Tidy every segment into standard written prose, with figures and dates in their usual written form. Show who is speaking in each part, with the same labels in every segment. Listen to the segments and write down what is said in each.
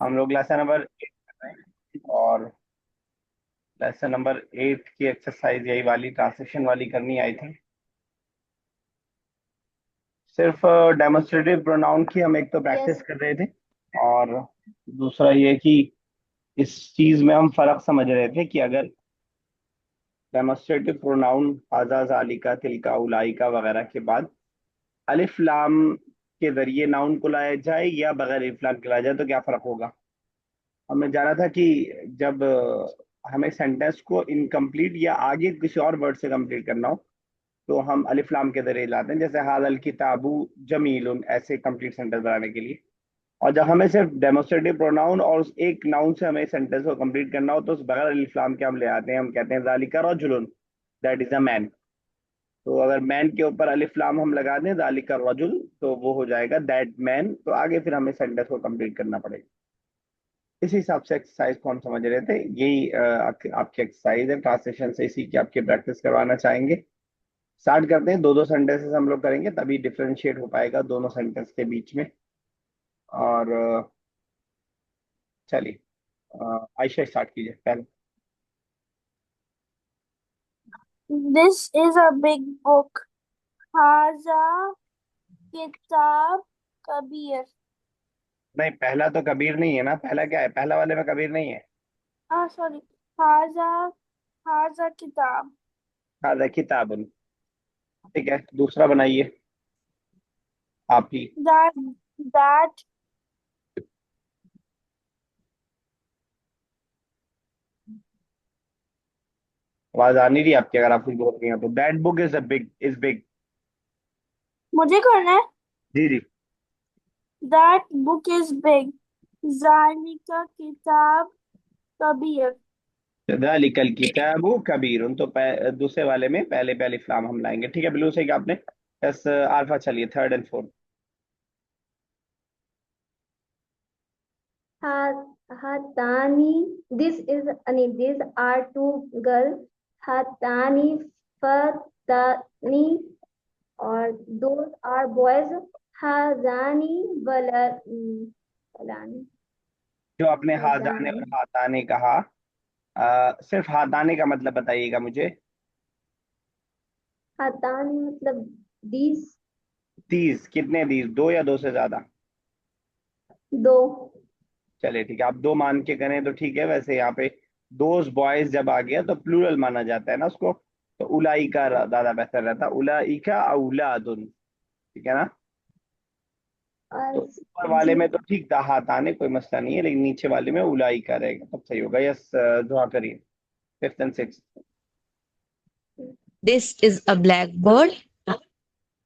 Speaker 1: हम लोग lesson number 8 कर रहे हैं, और लेसन नंबर 8 की एक्सरसाइज यही वाली ट्रांसलेशन वाली करनी आई थी। सिर्फ डेमोस्ट्रेटिव प्रोनाउन की हम एक तो प्रैक्टिस
Speaker 2: यस।
Speaker 1: कर रहे थे, और दूसरा ये कि इस चीज में हम फर्क समझ रहे थे कि अगर डेमोस्ट्रेटिव प्रोनाउन हाजा जालिका तिलका उलाइका वगैरह के बाद अलिफ लाम के जरिए नाउन को लाया जाए या बगैर अलिफ लाम के लाया जाए तो क्या फर्क होगा। हमने जाना था कि जब हमें सेंटेंस को इनकम्प्लीट या आगे किसी और वर्ड से कंप्लीट करना हो तो हम अलिफ लाम के जरिए लाते हैं, जैसे हादल किताबु जमीलुन, ऐसे कंप्लीट सेंटेंस बनाने के लिए। और जब हमें सिर्फ डेमोस्ट्रेटिव प्रोनाउन और उस एक नाउन से हमें सेंटेंस को कंप्लीट करना हो तो उस बगैर अलिफ लाम के हम ले आते हैं, हम कहते हैं जालिका रजुलुन, दैट इज अ मैन। तो अगर मैन के ऊपर अलिफ लाम हम लगा दें जालिका रजुल, तो वो हो जाएगा दैट मैन, तो आगे फिर हमें सेंटेंस को कंप्लीट करना पड़ेगा। इसी हिसाब से एक्सरसाइज को हम समझ रहे थे। यही आपकी एक्सरसाइज है, ट्रांसलेशन से इसी की आपकी प्रैक्टिस करवाना चाहेंगे। स्टार्ट करते हैं, दो दो सेंटेंसेस हम लोग करेंगे तभी डिफरेंशिएट हो पाएगा दोनों सेंटेंस के बीच में। और चलिए, आयशा स्टार्ट कीजिए पहले।
Speaker 2: This is a big book. Haza kitab kabir.
Speaker 1: नहीं, पहला तो कबीर नहीं है ना, पहला क्या है, पहला वाले में कबीर नहीं है।
Speaker 2: Ah, sorry. Haza, haza kitab.
Speaker 1: हाँ, किताबुन। ठीक है, दूसरा बनाइए आप ही।
Speaker 2: That, that,
Speaker 1: आवाज आ नहीं रही आपकी, अगर आप कुछ बोल रही हैं तो। That book is a big, is big.
Speaker 2: मुझे करना है।
Speaker 1: जी जी।
Speaker 2: That book is big. Zalika kitab kabir.
Speaker 1: ज़ालिकल किताबु कबीरुन, तो दूसरे वाले में पहले पहले इस्लाम हम लाएंगे। ठीक है, बिल्कुल सही कहा आपने। बस अल्फा, चलिए third and fourth.
Speaker 3: Hatani. These are two girls. Hatani fatani, or those are boys. Hazani balani.
Speaker 1: जो आपने हाजाने और
Speaker 3: Hazani.
Speaker 1: हाताने कहा, सिर्फ हाताने का मतलब बताइएगा मुझे।
Speaker 3: Hatani मतलब these.
Speaker 1: 30 कितने 30, दो या दो से ज्यादा।
Speaker 3: दो.
Speaker 1: चलिए ठीक है, आप दो मान के करें तो ठीक है। वैसे यहाँ पे दोज बॉयज जब आ गया तो प्लूरल माना जाता है ना उसको, तो उलाई का ज्यादा बेहतर रहता, उलाई का औलादुन। ठीक है ना। तो
Speaker 3: और
Speaker 1: ऊपर वाले
Speaker 3: जी.
Speaker 1: में तो ठीक था हाथाने, कोई मसला नहीं है, लेकिन नीचे वाले में उलाई का रहेगा तब सही होगा। यस, दुआ करिए fifth and six.
Speaker 4: This is a blackboard.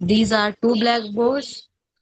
Speaker 4: These are two blackboards.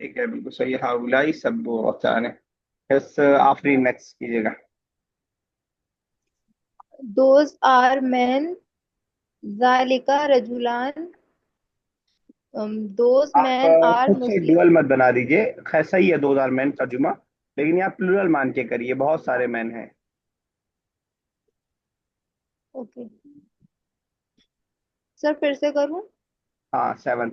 Speaker 1: ठीक है, बिल्कुल सही है, हाउलाई सब बहुत है। यस, आखिरी नेक्स्ट कीजिएगा।
Speaker 5: Those are men. Zalika rajulan. Those
Speaker 1: आप
Speaker 5: men are
Speaker 1: खुद से
Speaker 5: Muslim.
Speaker 1: ड्यूअल मत बना दीजिए, खैर सही है 2000 मैन तर्जुमा, लेकिन यहाँ प्लूरल मान के करिए, बहुत सारे मैन हैं।
Speaker 5: Okay. सर फिर से करूं?
Speaker 1: हाँ, seventh.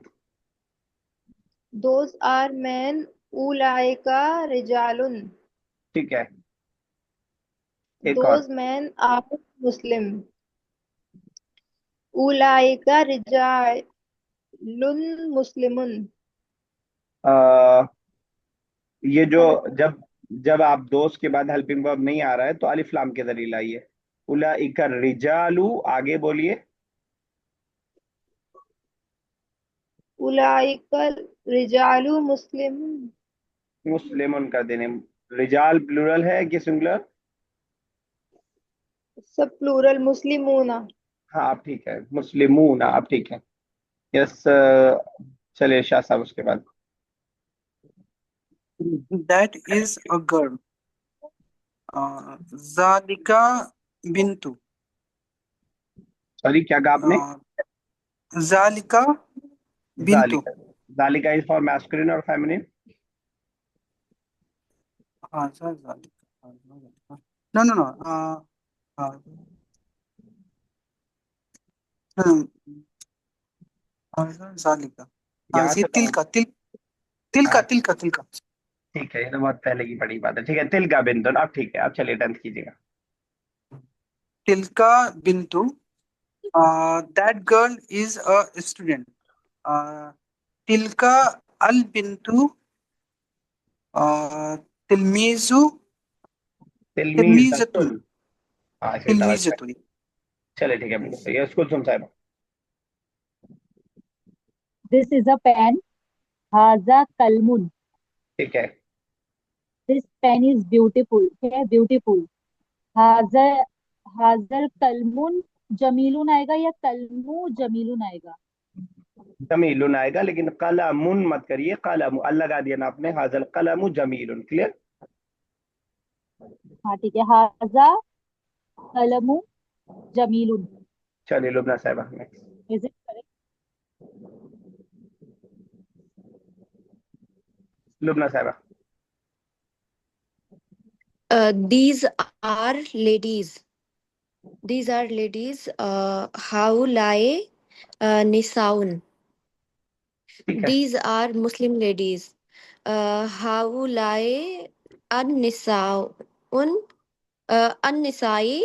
Speaker 5: Those are men. Ulaika rijalun.
Speaker 1: ठीक है, एक और।
Speaker 5: Those men are Muslim. Ulaika rijalun muslimun.
Speaker 1: आ, ये जो, जब जब आप दोस्त के बाद हेल्पिंग वर्ब नहीं आ रहा है तो अलिफ लाम के जरिए लाइए। उलाइका रिजालू, आगे बोलिए।
Speaker 5: Ulaika rijalu muslim.
Speaker 1: मुस्लिमुन कर देने। रिजाल प्लूरल है कि सिंगुलर।
Speaker 5: सब प्लूरल मुस्लिमूना.
Speaker 1: हाँ आप ठीक है, मुस्लिमून आप ठीक है। यस, चलिए शाह साहब उसके बाद।
Speaker 6: That is a girl. Zalika bintu.
Speaker 1: Sorry, क्या कहा आपने।
Speaker 6: Uh, Zalika bintu.
Speaker 1: जालिका, जालिका इज फॉर मैस्कुलिन और feminine.
Speaker 6: Zalika. No, no, no. Uh, hmm. हाजा जालिका। हाँ
Speaker 1: यहाँ
Speaker 6: ये
Speaker 1: से
Speaker 6: तिल
Speaker 1: तो
Speaker 6: का तिल तिल का
Speaker 1: हाँ
Speaker 6: तिल का तिल का
Speaker 1: ठीक है, ये तो बहुत पहले की बड़ी बात है। ठीक है, तिल का बिंदु। अब ठीक है, अब चलिए 10th कीजिएगा।
Speaker 6: तिल का बिंदु। That girl is a student. तिल का अल बिंदु। तिलमीजु
Speaker 1: तिलमीज
Speaker 6: तिलमीजतुन
Speaker 1: दत्तुन। हाँ सही था अच्छा।
Speaker 6: तिलमीजतुन।
Speaker 1: चलिए ठीक है, बिल्कुल सही है। School soon Sahib.
Speaker 7: This is a pen. Haza kalmun.
Speaker 1: ठीक है।
Speaker 7: This pen is beautiful. Okay, beautiful. हाजर हाजर कलमुन जमीलुन आएगा या कलमू जमीलुन आएगा?
Speaker 1: जमीलुन आएगा, लेकिन कलमुन मत करिए। कलम अल लगा दिया ना आपने। हाजल कलमु जमीलुन। क्लियर।
Speaker 7: हाँ ठीक है, हाजा कलमू जमीलुन।
Speaker 1: चलिए लुबना साहिबा next.
Speaker 7: Is it correct?
Speaker 1: Lubna साहिबा।
Speaker 8: These are ladies. These are ladies. Haulai Nisaun.
Speaker 1: ठीक है।
Speaker 8: These are Muslim ladies. Haulai an Nisaun. An Nisai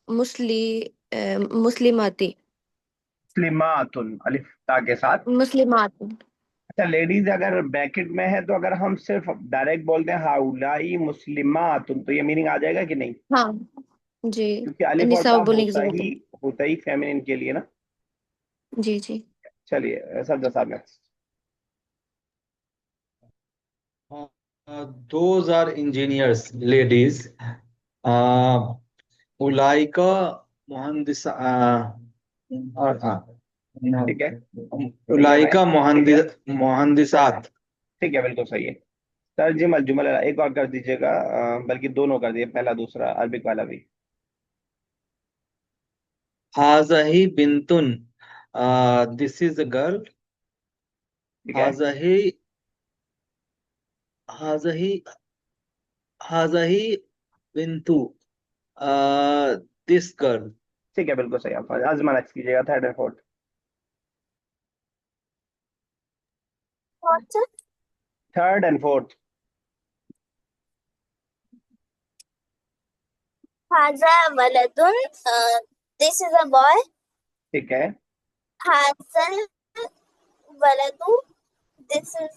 Speaker 8: Musli Muslimati.
Speaker 1: मुस्लिमातुन अलिफ ता के साथ।
Speaker 8: Muslimat.
Speaker 1: अच्छा, लेडीज अगर ब्रैकेट में है तो अगर हम सिर्फ डायरेक्ट बोलते हैं हाउलाई मुस्लिमातुन, तो ये मीनिंग आ जाएगा कि नहीं?
Speaker 8: हाँ जी।
Speaker 1: क्योंकि अलिफ और ता
Speaker 8: निसाब बोलने की जरूरत नहीं।
Speaker 1: होता ही फेमिनिन के लिए ना।
Speaker 8: जी जी।
Speaker 1: चलिए सर साहब next.
Speaker 9: Those are engineers, ladies. Uh, Ulaika Mohandis, और
Speaker 1: ठीक है, सही है।
Speaker 9: उलाइका मोहंदिसात।
Speaker 1: ठीक है, बिल्कुल सही है। तर्जुमल जुमल एक और कर दीजिएगा, बल्कि दोनों कर दिए, पहला दूसरा अरबिक वाला भी।
Speaker 9: हाजही बिंतुन, दिस इज अ गर्ल।
Speaker 1: ठीक है।
Speaker 9: हाजही हाजही हाजही बिंतु, दिस गर्ल।
Speaker 1: ठीक है, बिल्कुल सही। आप आजमा नेक्स्ट कीजिएगा, third and fourth.
Speaker 2: What's it?
Speaker 1: Third and fourth.
Speaker 2: Haza waladun. This is a boy.
Speaker 1: ठीक है।
Speaker 2: Hazal waladu. This is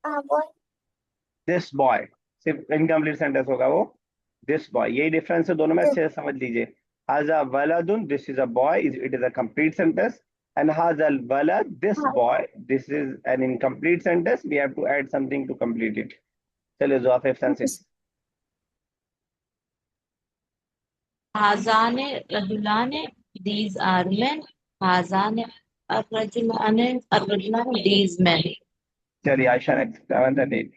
Speaker 2: a boy.
Speaker 1: This boy सिर्फ इनकम्प्लीट सेंटेंस होगा वो। दिस बॉय, यही डिफरेंस है दोनों में,
Speaker 2: This.
Speaker 1: अच्छे से समझ लीजिए। हाजा वलादुन, this is a boy, it is a complete sentence. And हाजल वलद, this boy, this is an incomplete sentence, we have to add something to complete it. चलिए जो फिफ्थ एंड सिक्स्थ।
Speaker 4: हाजाने रजुलाने, these are men. हाजाने अर्रजुलाने, these men.
Speaker 1: चलिए Ayesha next, seventh and eight.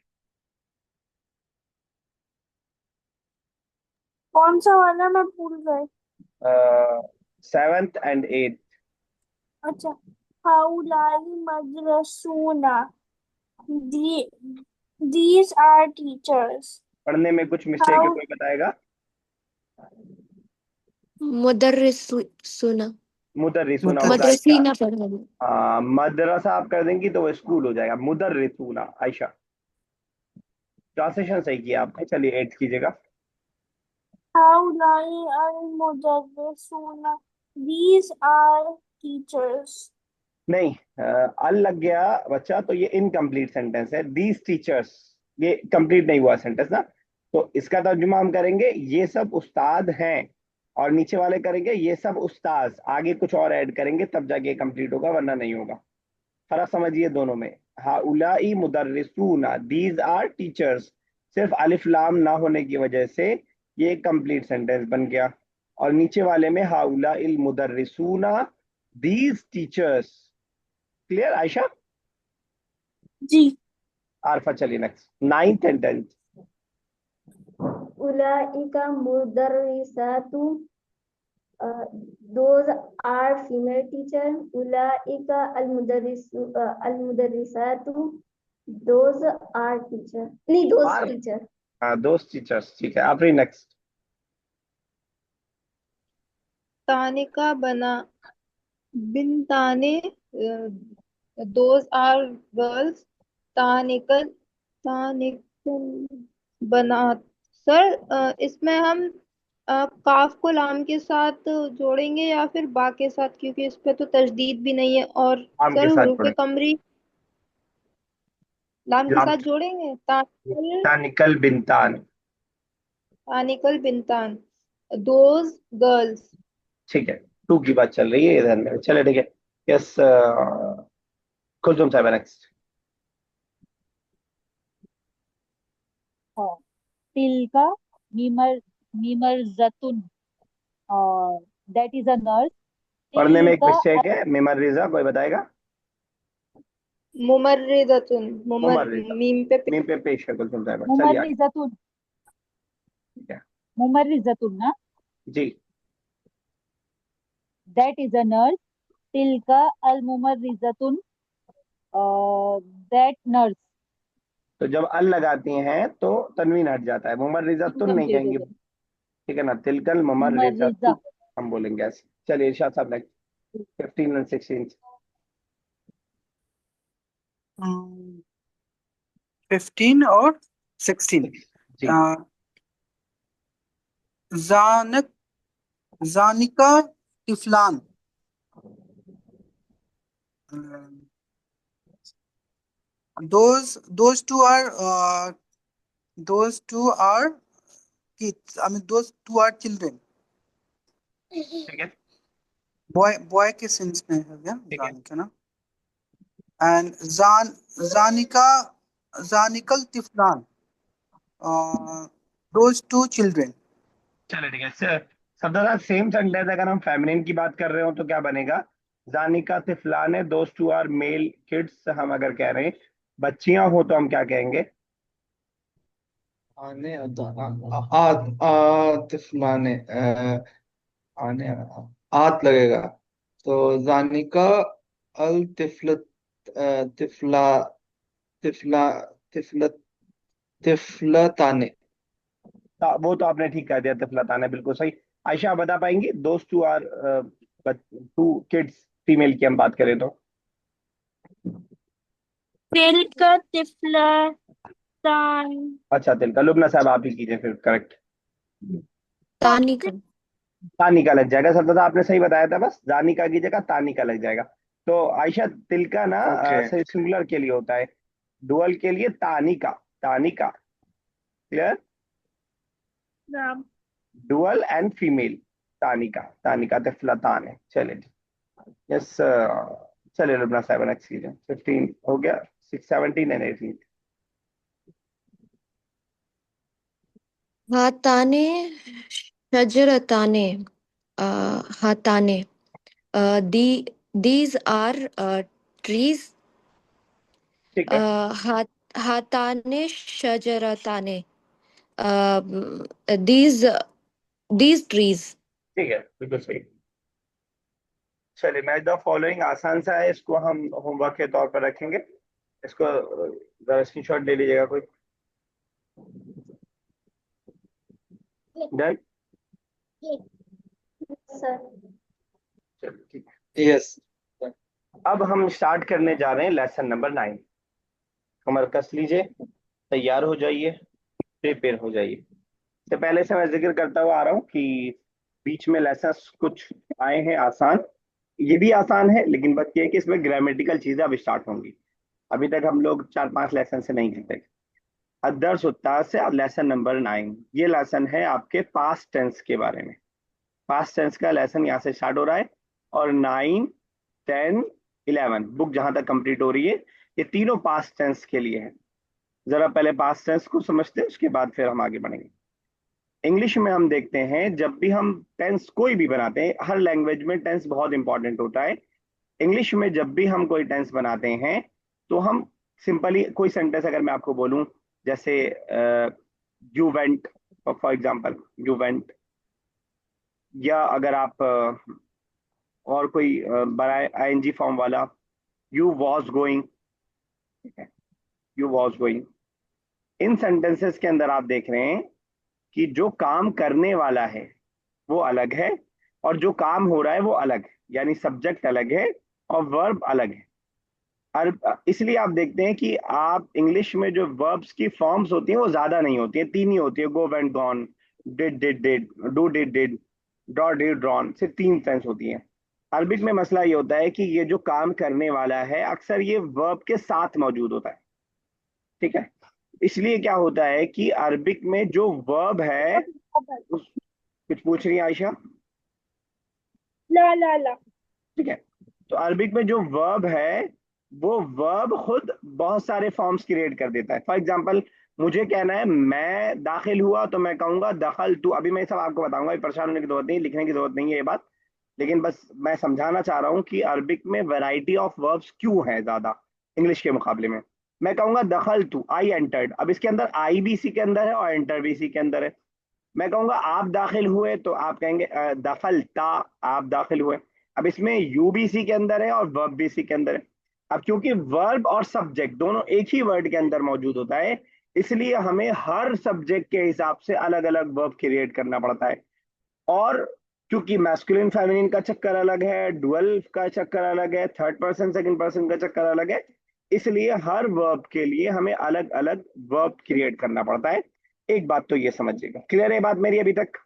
Speaker 2: कौन सा वाला मैं भूल गई?
Speaker 1: Seventh and eight.
Speaker 2: अच्छा, हाउलाई मदरसूना. दी These are teachers.
Speaker 1: पढ़ने में कुछ मिस्टेक है,
Speaker 2: How
Speaker 1: कोई बताएगा?
Speaker 8: मुदर्रिसूना।
Speaker 1: मुदर्रिसूना होगा आयशा।
Speaker 8: मदरसीना पढ़ा।
Speaker 1: मदरसा आप कर देंगी तो वो स्कूल हो जाएगा। मुदर्रिसूना आयशा, ट्रांसलेशन सही किया आपने। चलिए एट कीजिएगा।
Speaker 2: haulai al-mudarrisuna. These are teachers.
Speaker 1: नहीं, अल लग गया बच्चा तो ये इनकम्प्लीट सेंटेंस है। दीज टीचर्स, ये कंप्लीट नहीं हुआ सेंटेंस ना। तो इसका तर्जुमा हम करेंगे ये सब उस्ताद हैं, और नीचे वाले करेंगे ये सब उस्ताद, आगे कुछ और ऐड करेंगे तब जाके कंप्लीट होगा, वरना नहीं होगा। फर्क समझिए दोनों में। हाउलाई मुदर्रिसूना, दीज आर टीचर्स, सिर्फ अलिफ लाम ना होने की वजह से ये कंप्लीट सेंटेंस बन गया। और नीचे वाले में हाउलाई मुदर्रिसूना, दीज टीचर्स। क्लियर आयशा?
Speaker 2: जी।
Speaker 1: आरफा चलिए नेक्स्ट, नाइन्थ एंड टेंथ।
Speaker 3: उलाइका मुदर्रिसातु, those are female teacher. Ulaika al-mudarrisatu, those are teacher. नहीं, those
Speaker 1: आर
Speaker 3: teacher.
Speaker 1: हाँ, दोस्त टीचर्स। ठीक है, आप रही नेक्स्ट।
Speaker 5: तानिका बना बिनताने, दोज आर गर्ल्स। तानिकल, तानिकल बनात। सर, इसमें हम काफ को लाम के साथ जोड़ेंगे या फिर बा के साथ, क्योंकि इस पे तो तजदीद भी नहीं है। और
Speaker 1: लाम के
Speaker 5: सर,
Speaker 1: साथ
Speaker 5: हुरूफ
Speaker 1: पढ़े।
Speaker 5: कमरी लाम के
Speaker 1: लाम।
Speaker 5: साथ जोड़ेंगे। तानिकल,
Speaker 1: तानिकल बिनतान।
Speaker 5: तानिकल बिनतान, दोज गर्ल्स।
Speaker 1: ठीक है, टू की बात चल रही है इधर में, चले ठीक है। यस, कुलसुम साहब नेक्स्ट।
Speaker 7: हाँ, तिलका मीमर मीमरजतुन, और दैट इज अ नर्स।
Speaker 1: पढ़ने में एक
Speaker 7: तिलका
Speaker 1: मिस्टेक है, मेमर रिजा कोई बताएगा?
Speaker 5: मुमर्रिदतुन,
Speaker 1: मुमर रिजा।
Speaker 5: मीम पे
Speaker 1: मीम पे पेश है कुलसुम साहब, चलिए आगे।
Speaker 7: मुमर्रिजतुन,
Speaker 1: ठीक है
Speaker 7: मुमर्रिजतुन ना,
Speaker 1: जी।
Speaker 7: That is a nurse. तिलका अल मुमर्रिजतुन, दैट नर्स।
Speaker 1: तो जब अल लगाती हैं तो तनवीन हट जाता है, मुमर रिजा तुन नहीं
Speaker 7: जी जी
Speaker 1: कहेंगे,
Speaker 7: जी,
Speaker 1: ठीक है ना, तिलकल मुमर रिजा
Speaker 7: मुमर्रिजा।
Speaker 1: तु हम बोलेंगे ऐसे। चलिए इरशाद साहब नेक्स्ट, 15 and 16।
Speaker 6: 15 और 16।
Speaker 1: जी।
Speaker 6: जानक Janika तिफलान, those two are kids. I mean, those two are children.
Speaker 1: ठीक है
Speaker 6: Boy के सेंस में है क्या
Speaker 1: ठीक है।
Speaker 6: जानिका ना? And Zanikal Tiflan, those two children.
Speaker 1: चलिए ठीक है सब सेम सेंटेंस, अगर हम फेमिनिन की बात कर रहे हो तो क्या बनेगा? जानिका तिफलान है, दोस्त टू आर मेल किड्स। हम अगर कह रहे हैं बच्चियां हो तो हम क्या कहेंगे?
Speaker 9: आने तिफलाने, आने आत लगेगा। तो जानिका अल तिफलत, तिफला तिफला तिफलत तिफलताने।
Speaker 1: वो तो आपने ठीक कह दिया, तिफलतान है, बिल्कुल सही। आयशा आप बता पाएंगी, दोस्त two are two kids, female की हम बात करें तो?
Speaker 2: तिलका तिफलातान।
Speaker 1: अच्छा तिलका, लुबना साहब आप ही कीजिए फिर करेक्ट।
Speaker 8: तानिका।
Speaker 1: तानिका लग जाएगा, सब आपने सही बताया था, बस जानिका की जगह तानिका लग जाएगा। तो आयशा तिलका ना
Speaker 9: ओके।
Speaker 1: सिंगुलर के लिए होता है, डुअल के लिए तानिका। तानिका, क्लियर?
Speaker 2: नाम।
Speaker 1: डुअल एंड फीमेल, तानिका। तानिका तिफलतान है, चलिए। यस, चलिए लुबना साहब नेक्स्ट कीजिए। 15 हो गया, 6 17 एंड 18।
Speaker 8: हाताने शजरताने, हाताने, these are trees.
Speaker 1: ठीक है
Speaker 8: हाताने शजरताने, these trees.
Speaker 1: ठीक है, बिल्कुल सही। चलिए, मैच द फॉलोइंग आसान सा है, इसको हम होमवर्क के तौर पर रखेंगे। इसको जरा स्क्रीनशॉट ले लीजिएगा कोई। डन।
Speaker 3: सर।
Speaker 1: चलिए ठीक है।
Speaker 9: यस।
Speaker 1: अब हम स्टार्ट करने जा रहे हैं लेसन नंबर 9। कमर कस लीजिए, तैयार हो जाइए, प्रिपेयर हो जाइए। इससे पहले से मैं जिक्र करता हुआ आ रहा हूँ कि बीच में लेसन कुछ आए हैं आसान, ये भी आसान है, लेकिन बात ये है कि इसमें ग्रामेटिकल चीजें अब स्टार्ट होंगी। अभी तक हम लोग 4 5 लेसन से नहीं करते। अदर्स उत्तार से अब लेसन नंबर 9, ये लेसन है आपके पास्ट टेंस के बारे में। पास्ट टेंस का लेसन यहाँ से स्टार्ट हो रहा है, और 9 10 11 बुक जहां तक कंप्लीट हो रही है, ये तीनों पास्ट टेंस के लिए है। जरा पहले पास्ट टेंस को समझते हैं, उसके बाद फिर हम आगे बढ़ेंगे। इंग्लिश में हम देखते हैं, जब भी हम टेंस कोई भी बनाते हैं, हर लैंग्वेज में टेंस बहुत इंपॉर्टेंट होता है। इंग्लिश में जब भी हम कोई टेंस बनाते हैं तो हम सिंपली कोई सेंटेंस अगर मैं आपको बोलूं, जैसे you went, for example you went, या अगर आप और कोई बनाए आईएनजी फॉर्म वाला, you was going, you was going. In sentences के अंदर आप देख रहे हैं कि जो काम करने वाला है वो अलग है, और जो काम हो रहा है वो अलग है। यानी सब्जेक्ट अलग है और वर्ब अलग है। इसलिए आप देखते हैं कि आप इंग्लिश में जो वर्ब्स की फॉर्म्स होती हैं वो ज्यादा नहीं होती है, 3 ही होती है, go went gone, did did, draw did drawn, सिर्फ 3 सेंस होती हैं। अरबिक में मसला ये होता है कि ये जो काम करने वाला है अक्सर ये वर्ब के साथ मौजूद होता है, ठीक है। इसलिए क्या होता है कि अरबिक में जो वर्ब है कुछ पूछ रही है आयशा?
Speaker 5: ला ला ला।
Speaker 1: ठीक है, तो अरबिक में जो वर्ब है वो वर्ब खुद बहुत सारे फॉर्म्स क्रिएट कर देता है। फॉर एग्जांपल मुझे कहना है मैं दाखिल हुआ तो मैं कहूंगा दखल तू। अभी मैं सब आपको बताऊंगा, ये परेशान होने की जरूरत नहीं, लिखने की जरूरत नहीं है ये बात, लेकिन बस मैं समझाना चाह रहा हूँ कि अरबिक में वैरायटी ऑफ वर्ब्स क्यों है ज्यादा इंग्लिश के मुकाबले में। मैं कहूंगा दखल तू, आई एंटर्ड, अब इसके अंदर आई भी इसी के अंदर है और एंटर भी इसी के अंदर है। मैं कहूंगा आप दाखिल हुए तो आप कहेंगे दखल ता, आप दाखिल हुए। अब इसमें यू भी इसी के अंदर है और वर्ब भी इसी के अंदर है। अब क्योंकि वर्ब और सब्जेक्ट दोनों एक ही वर्ड के अंदर मौजूद होता है, इसलिए हमें हर सब्जेक्ट के हिसाब से अलग अलग वर्ब क्रिएट करना पड़ता है। और क्योंकि मैस्कुलिन फेमिनिन का चक्कर अलग है, डुअल का चक्कर अलग है, थर्ड पर्सन सेकंड पर्सन का चक्कर अलग है, इसलिए हर वर्ब के लिए हमें अलग अलग वर्ब क्रिएट करना पड़ता है। एक बात तो ये समझिएगा, क्लियर है बात मेरी अभी तक?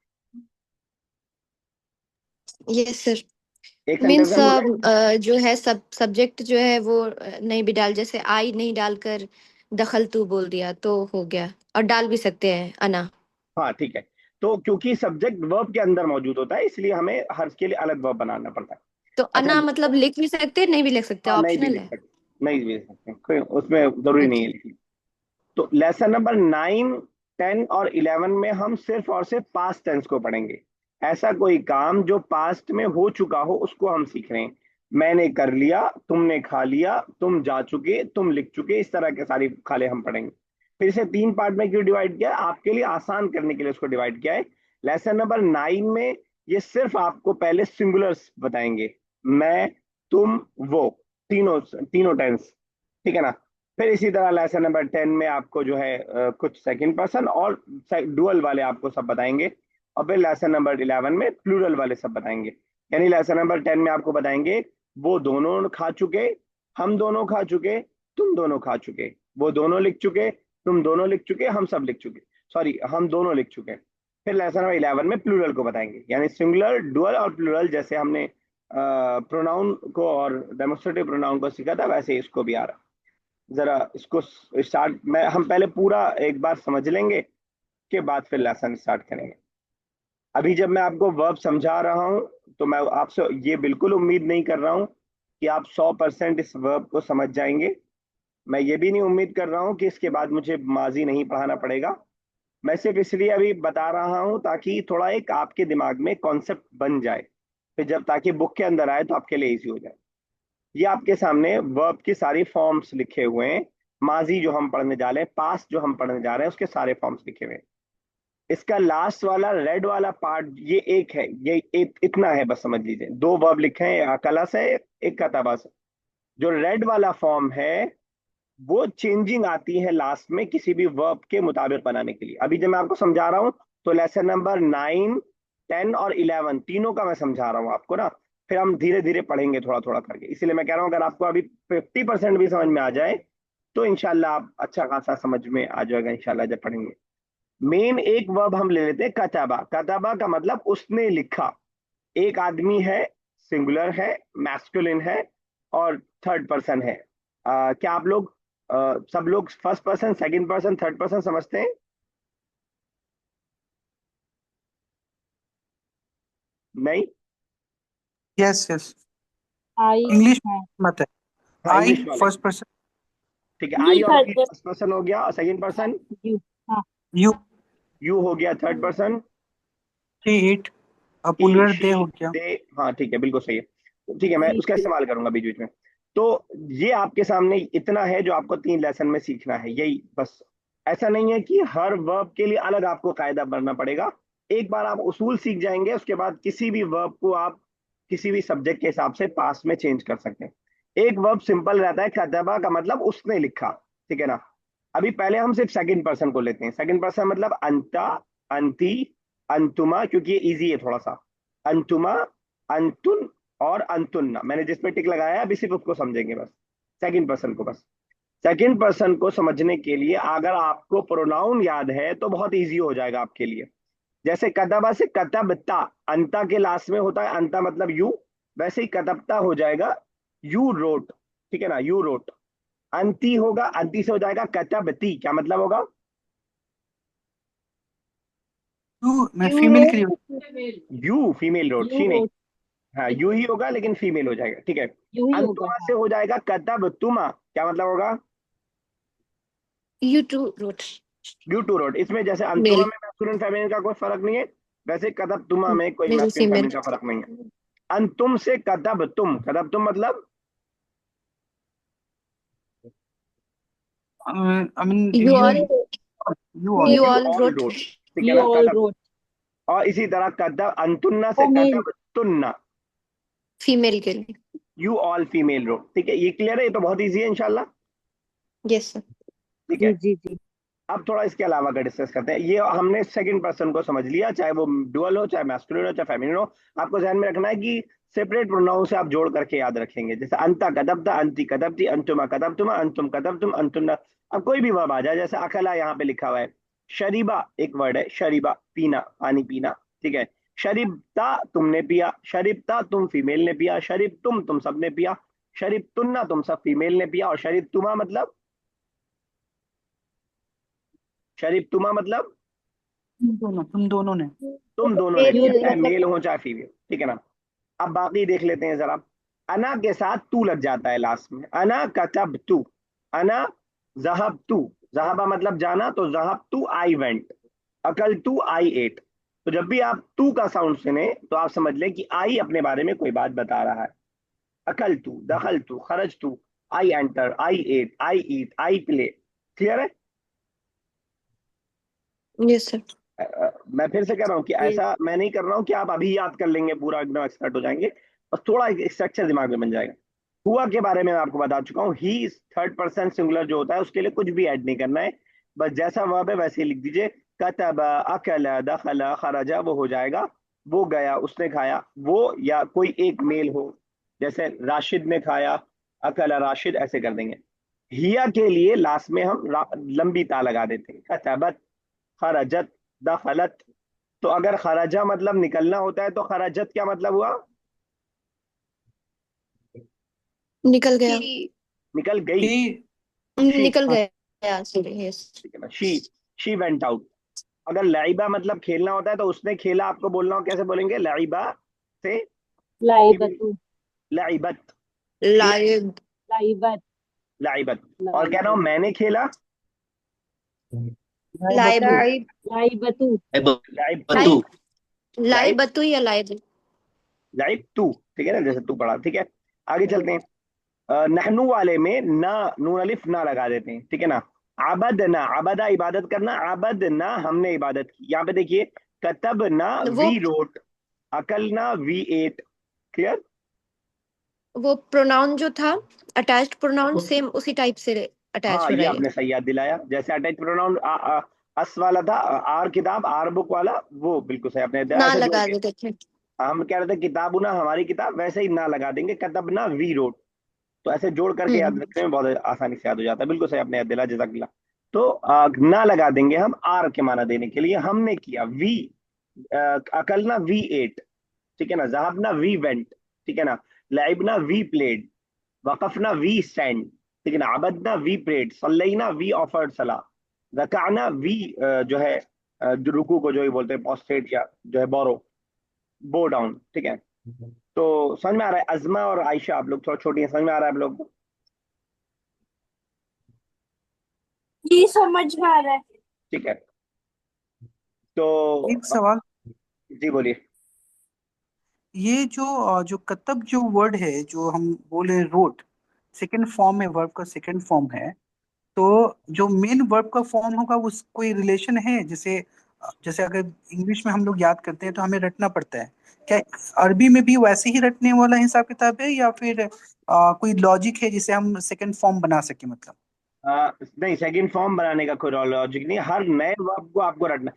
Speaker 8: Yes sir.
Speaker 1: एक
Speaker 8: मीन्स
Speaker 1: सेंटेंस
Speaker 8: जो है सब्जेक्ट जो है वो नहीं भी डाल, जैसे आई नहीं डालकर दखल तू बोल दिया तो हो गया, और डाल भी सकते हैं अना।
Speaker 1: हाँ ठीक है, तो क्योंकि सब्जेक्ट वर्ब के अंदर मौजूद होता है इसलिए हमें हर के लिए अलग वर्ब बनाना पड़ता है।
Speaker 8: तो
Speaker 1: अच्छा,
Speaker 8: अना मतलब लिख भी सकते हैं, नहीं भी लिख सकते,
Speaker 1: हाँ नहीं भी
Speaker 8: ऑप्शनल
Speaker 1: लिख
Speaker 8: है।
Speaker 1: सकते, नहीं भी लिख सकते, कोई उसमें जरूरी नहीं है
Speaker 8: अच्छा।
Speaker 1: लिखनी। तो लेसन नंबर 9, 10 और 11 में हम सिर्फ और सिर्फ पास्ट टेंस को पढ़ेंगे। ऐसा कोई काम जो पास्ट में हो चुका हो उसको हम सीख रहे हैं। मैंने कर लिया, तुमने खा लिया, तुम जा चुके, तुम लिख चुके, इस तरह के सारी खाले हम पढ़ेंगे। फिर इसे 3 पार्ट में क्यों डिवाइड किया? आपके लिए आसान करने के लिए उसको डिवाइड किया है। लेसन नंबर 9 में ये सिर्फ आपको पहले सिंगुलर्स बताएंगे, मैं, तुम, वो, तीनों तीनों टेंस, ठीक है ना। फिर इसी तरह लेसन नंबर 10 में आपको जो है कुछ सेकंड पर्सन और डुअल वाले आपको सब बताएंगे। और फिर लेसन नंबर 11 में प्लूरल वाले सब बताएंगे। यानी लेसन नंबर 10 में आपको बताएंगे वो दोनों खा चुके, हम दोनों खा चुके, तुम दोनों खा चुके, वो दोनों लिख चुके, तुम दोनों लिख चुके, हम सब लिख चुके, सॉरी हम दोनों लिख चुके। फिर लेसन नंबर 11 में प्लूरल को बताएंगे, यानी सिंगुलर, डुअल और प्लूरल, जैसे हमने प्रोनाउन को और डेमोस्ट्रेटिव प्रोनाउन को सीखा था वैसे इसको भी आ रहा। जरा इसको स्टार्ट, मैं हम पहले पूरा एक बार समझ लेंगे के बाद फिर लेसन स्टार्ट करेंगे। अभी जब मैं आपको वर्ब समझा रहा हूं तो मैं आपसे ये बिल्कुल उम्मीद नहीं कर रहा हूं कि आप 100% इस वर्ब को समझ जाएंगे। मैं ये भी नहीं उम्मीद कर रहा हूं कि इसके बाद मुझे माजी नहीं पढ़ाना पड़ेगा। मैं सिर्फ इसलिए अभी बता रहा हूं ताकि थोड़ा एक आपके दिमाग में कॉन्सेप्ट बन जाए, फिर जब ताकि बुक के अंदर आए तो आपके लिए इजी हो जाए। ये आपके सामने वर्ब की सारी फॉर्म्स लिखे हुए हैं। माजी जो हम पढ़ने जा रहे हैं, पास्ट जो हम पढ़ने जा रहे हैं, उसके सारे फॉर्म्स लिखे हुए हैं। इसका लास्ट वाला रेड वाला पार्ट ये एक है, ये इतना है बस समझ लीजिए। 2 वर्ब लिखे हैं, अकला से एक कतबा से। जो रेड वाला फॉर्म है वो चेंजिंग आती है लास्ट में किसी भी वर्ब के मुताबिक बनाने के लिए। अभी जब मैं आपको समझा रहा हूं तो लेसन नंबर 9, 10 और 11 तीनों का मैं समझा रहा हूं आपको ना, फिर हम धीरे धीरे पढ़ेंगे थोड़ा थोड़ा करके। इसीलिए मैं कह रहा हूं अगर आपको अभी 50% भी समझ में आ जाए तो इंशाल्लाह आप अच्छा खासा समझ में आ जाएगा इंशाल्लाह जब पढ़ेंगे। मेन एक वर्ब हम ले लेते हैं कतबा। कतबा का मतलब उसने लिखा। एक आदमी है, सिंगुलर है, मैस्कुलिन है और थर्ड पर्सन है। क्या आप लोग सब लोग first person, second person, third person समझते हैं? नहीं?
Speaker 6: यस यस,
Speaker 7: आई
Speaker 6: इंग्लिश
Speaker 7: है।
Speaker 6: मत है।
Speaker 1: हाँ
Speaker 6: आई
Speaker 1: इंग्लिश वाले,
Speaker 6: फर्स्ट पर्सन,
Speaker 1: ठीक है।
Speaker 2: जी
Speaker 1: आई और
Speaker 2: थर्ड
Speaker 1: फर्स्ट पर्सन हो गया, और सेकंड पर्सन
Speaker 7: यू। हाँ।
Speaker 6: यू,
Speaker 1: यू हो गया, third person
Speaker 6: she, it,
Speaker 1: he,
Speaker 6: puller they
Speaker 1: she,
Speaker 6: हो गया।
Speaker 1: दे। हाँ ठीक है, बिल्कुल सही है। ठीक है, मैं
Speaker 7: जी।
Speaker 1: उसका इस्तेमाल करूंगा बीच बीच में। तो ये आपके सामने इतना है जो आपको 3 लेसन में सीखना है, यही बस। ऐसा नहीं है कि हर वर्ब के लिए अलग आपको कायदा बनना पड़ेगा। एक बार आप उसूल सीख जाएंगे उसके बाद किसी भी वर्ब को आप किसी भी सब्जेक्ट के हिसाब से पास में चेंज कर सकते हैं। एक वर्ब सिंपल रहता है, कतबा का मतलब उसने लिखा, ठीक है ना। अभी पहले हम सिर्फ सेकंड पर्सन को लेते हैं। सेकंड पर्सन मतलब अंता, अंती, अंतुमा, क्योंकि ये इजी है थोड़ा सा। अंतुमा, अंतुन और अंतुन्ना, मैंने जिस पे टिक लगाया है अभी सिर्फ उसको समझेंगे बस, सेकंड पर्सन को बस। सेकंड पर्सन को समझने के लिए अगर आपको प्रोनाउन याद है तो बहुत इजी हो जाएगा आपके लिए। जैसे कतबा से कतबता, अंता के लास्ट में होता है, अंता मतलब यू, वैसे ही कतबता हो जाएगा यू रोट, ठीक है ना, यू रोट। अंती होगा, अंती से हो जाएगा कतबती, क्या मतलब होगा?
Speaker 6: टू मैं
Speaker 5: यू
Speaker 6: फीमेल के
Speaker 5: रोट
Speaker 6: लिए।
Speaker 1: You female wrote,
Speaker 7: you
Speaker 1: she नहीं।
Speaker 7: रोट,
Speaker 1: हाँ यू ही होगा लेकिन फीमेल हो जाएगा, ठीक है।
Speaker 7: यू ही होगा,
Speaker 1: अंतुमा से
Speaker 7: हाँ।
Speaker 1: हो जाएगा कतबतुमा, क्या मतलब होगा?
Speaker 8: You too wrote.
Speaker 1: You too wrote. इसमें जैसे अंतुमा
Speaker 8: Male.
Speaker 1: में मैस्कुलिन फेमिनिन का कोई फर्क नहीं है, वैसे कतबतुमा में कोई
Speaker 8: Male,
Speaker 1: मैस्कुलिन
Speaker 8: female.
Speaker 1: फेमिनिन का फर्क नहीं है। अंतुम से कतबतुम, कतबतुम मतलब
Speaker 6: I mean
Speaker 8: You
Speaker 6: you
Speaker 8: all,
Speaker 6: you all.
Speaker 8: you
Speaker 1: you
Speaker 8: all
Speaker 1: all
Speaker 8: wrote.
Speaker 1: Wrote, ठीक है
Speaker 7: यू
Speaker 1: ना,
Speaker 7: ऑल
Speaker 1: कतब।
Speaker 7: रोट।
Speaker 1: और इसी तरह कतब, अंतुन्ना से
Speaker 7: ओ मेल।
Speaker 1: कतबतुन्ना,
Speaker 8: Female के लिए.
Speaker 1: यू ऑल फीमेल रोट, ठीक है। ये क्लियर है, ये तो बहुत इजी है इंशाल्लाह,
Speaker 8: Yes, sir.
Speaker 1: ठीक
Speaker 7: जी
Speaker 1: है।
Speaker 7: जी जी।
Speaker 1: अब थोड़ा इसके अलावा का डिस्कस करते हैं। ये हमने सेकंड पर्सन को समझ लिया, चाहे वो डुअल हो, चाहे मैस्कुलिन हो, चाहे फेमिनिन हो। आपको ध्यान में रखना है कि सेपरेट प्रोनाउन से आप जोड़ करके याद रखेंगे। जैसे अंता कदबता, अंती कदबती, अंतुमा कदबतुमा, अंतुम कदबतुम, अंतुन्ना। अब कोई भी वर्ब आ जाए, जैसे अकला यहाँ पे लिखा हुआ है, शरीबा एक वर्ड है, शरीबा पीना, पानी पीना, ठीक है। शरीबता तुमने पिया, शरीबता तुम फीमेल ने पिया, शरीब तुम सबने पिया, शरीब तुन्ना तुम सब फीमेल ने पिया, और शरीब तुमा मतलब, शरीब तुमा मतलब
Speaker 6: तुम दोनों ने।
Speaker 1: तुम दोनों ने
Speaker 7: यू
Speaker 1: पिया, चाहे
Speaker 7: मतलब
Speaker 1: मेल हो चाहे फीमेल, ठीक है ना। अब बाकी देख लेते हैं जरा। अना के साथ तू लग जाता है लास्ट में, अना कतब तू, अना जहब तू, जहाबा मतलब जाना, तो जहब तू आई वेंट, अकल तू आई एट। तो जब भी आप तू का साउंड सुने तो आप समझ लें कि आई अपने बारे में कोई बात बता रहा है। अकल तू, दखल तू, खरज तू, I enter, I ate, I eat, I play. Clear है?
Speaker 8: Yes, sir.
Speaker 1: मैं फिर से कह रहा हूँ कि
Speaker 7: ये
Speaker 1: ऐसा मैं नहीं कर रहा हूँ कि आप अभी याद कर लेंगे पूरा, एकदम एक्सपर्ट हो जाएंगे, बस थोड़ा एक स्ट्रक्चर दिमाग में बन जाएगा। हुआ के बारे में मैं आपको बता चुका हूँ, ही थर्ड पर्सन सिंगुलर जो होता है उसके लिए कुछ भी ऐड नहीं करना है, बस जैसा वर्ब है वैसे ही लिख दीजिए। कतब, अकल, दखल, खरजा, वो हो जाएगा वो गया, उसने खाया, वो या कोई एक मेल हो, जैसे राशिद ने खाया, अकल राशिद, ऐसे कर देंगे। हिया के लिए लास्ट में हम लंबी ता लगा देते हैं, कतबत, खरजत, दखलत। तो अगर खराजा मतलब निकलना होता है तो खराजत क्या मतलब हुआ?
Speaker 8: निकल गया.
Speaker 5: कि
Speaker 1: निकल गई,
Speaker 6: कि
Speaker 1: शी,
Speaker 8: निकल गया. Sorry. Yes.
Speaker 1: ठीक है ना, शी वेंट आउट। अगर लाइबा मतलब खेलना होता है तो उसने खेला, आपको बोलना हो कैसे बोलेंगे? लाइबा से
Speaker 7: लाइबतू,
Speaker 1: लाइबत, क्लियर?
Speaker 8: Live.
Speaker 7: लाइबत,
Speaker 1: लाइबत। और कह रहा हूं
Speaker 7: लाइबत,
Speaker 1: मैंने खेला,
Speaker 8: Live.
Speaker 5: लाइब
Speaker 7: लाइबतू।
Speaker 1: लाइब,
Speaker 8: Live. Live
Speaker 1: लाइब,
Speaker 8: बतू या live.
Speaker 1: लाइब तू, ठीक है ना, जैसे तू पढ़ा, ठीक है। आगे चलते हैं। नहनु वाले में ना, नून अलिफ ना लगा देते हैं, ठीक है ना। आबद ना, आबदा इबादत करना, आबद ना हमने इबादत की। यहाँ पे देखिए, कतब ना
Speaker 8: वो
Speaker 1: वी रोट, अकल ना वी एट। क्लियर?
Speaker 8: वो प्रोनाउन जो था, अटैच्ड प्रोनाउन सेम उसी टाइप से अटैच
Speaker 1: हाँ
Speaker 8: हो
Speaker 1: ये
Speaker 8: रहा है.
Speaker 1: आपने सही याद दिलाया, जैसे अटैच प्रोनाउन अस वाला था, आर किताब, आर बुक वाला, वो बिल्कुल सही आपने दिया,
Speaker 8: ना
Speaker 1: ऐसे जोड़
Speaker 8: लगा
Speaker 1: के।
Speaker 8: देते थे.
Speaker 1: हम कह रहे थे किताबु ना हमारी किताब, वैसे ही ना लगा देंगे, कतब ना वी रोट। तो ऐसे जोड़ करके याद
Speaker 8: हम्म.
Speaker 1: रखने में बहुत आसानी से याद हो जाता है, बिल्कुल सही आपने याद दिला, जज़ाकल्लाह। तो ना लगा देंगे हम आर के माना देने के लिए, हमने किया वी, अकल ना वी एट, ठीक है ना, जहाब ना वी वेंट, ठीक है ना, लाइब ना वी प्लेड, वकफ ना वी स्टैंड, ठीक है ना, अबद ना वी प्रेड, सल्लैना वी ऑफर्ड सला, रकाना वी जो है जो रुकू को जो ही बोलते हैं पॉस्ट्रेट, या जो है बोरो, बो डाउन, ठीक है। तो समझ में आ रहा है? अजमा और आयशा, आप लोग थोड़ा छोटी हैं, समझ में आ रहा है आप लोग को?
Speaker 2: जी समझ में आ रहा है।
Speaker 1: ठीक है। तो
Speaker 6: एक सवाल,
Speaker 1: जी बोलिए।
Speaker 6: ये जो कतब जो वर्ड है जो हम बोले रोट, सेकंड फॉर्म है, वर्ब का सेकंड फॉर्म है, तो जो मेन वर्ब का फॉर्म होगा उस कोई रिलेशन है? जैसे जैसे अगर इंग्लिश में हम लोग याद करते हैं तो हमें रटना पड़ता है, क्या अरबी में भी वैसे ही रटने वाला हिसाब किताब है, या फिर कोई लॉजिक है जिसे हम सेकंड फॉर्म बना सके मतलब?
Speaker 1: नहीं, सेकंड फॉर्म बनाने का कोई लॉजिक नहीं, हर नए वर्ब को आपको रटना।